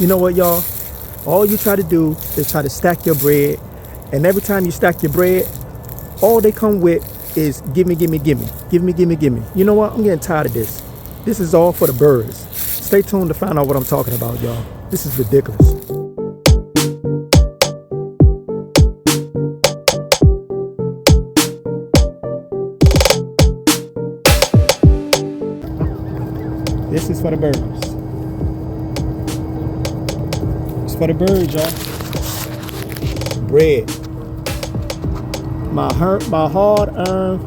You know what, y'all? All you try to do is try to stack your bread. And every time you stack your bread, all they come with is give me, give me, give me. Give me, give me, give me. You know what? I'm getting tired of this. This is all for the birds. Stay tuned to find out what I'm talking about, y'all. This is ridiculous. This is for the birds. It's for the birds, y'all. Bread. My hard-earned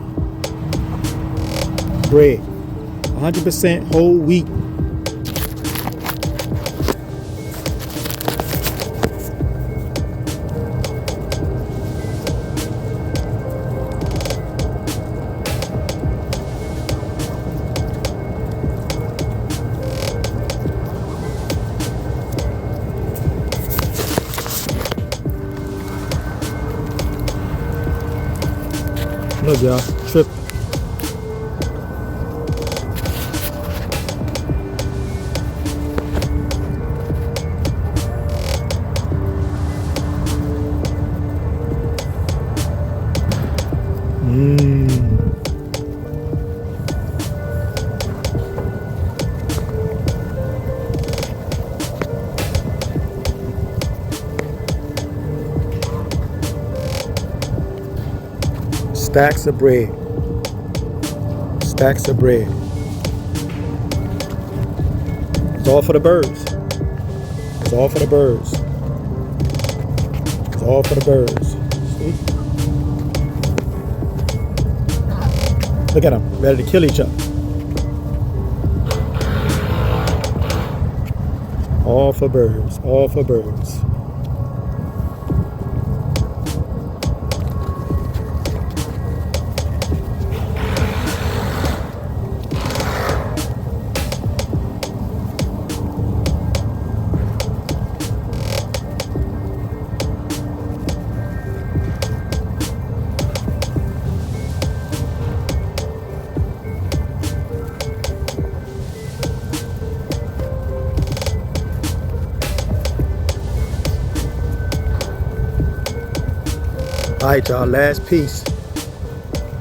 bread. 100% whole wheat. Look, y'all, trip. Stacks of bread. Stacks of bread. It's all for the birds. It's all for the birds. It's all for the birds. See? Look at them, ready to kill each other. All for birds. All for birds. All right, y'all, last piece.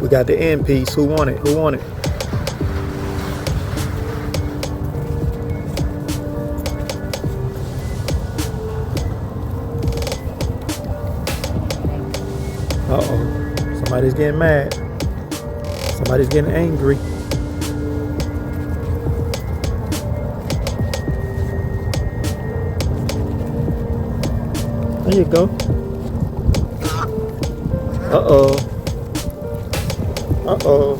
We got the end piece. Who want it? Who want it? Uh-oh. Somebody's getting mad. Somebody's getting angry. There you go. Uh-oh. Uh-oh.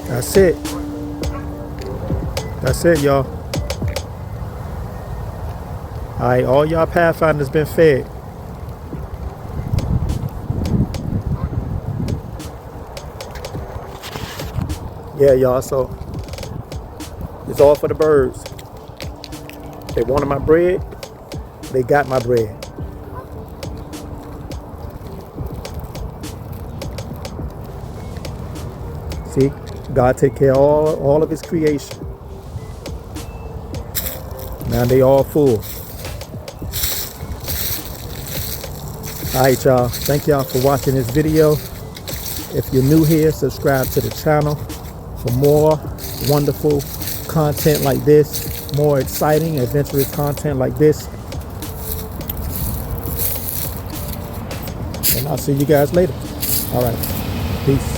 That's it. That's it, y'all. All right, all y'all Pathfinders been fed. Yeah, y'all, so it's all for the birds. They wanted my bread, they got my bread. See, God take care of all of his creation. Now they all full. Alright, y'all, thank y'all for watching this video. If you're new here, subscribe to the channel for more wonderful content like this, more exciting, adventurous content like this. And I'll see you guys later. Alright, peace.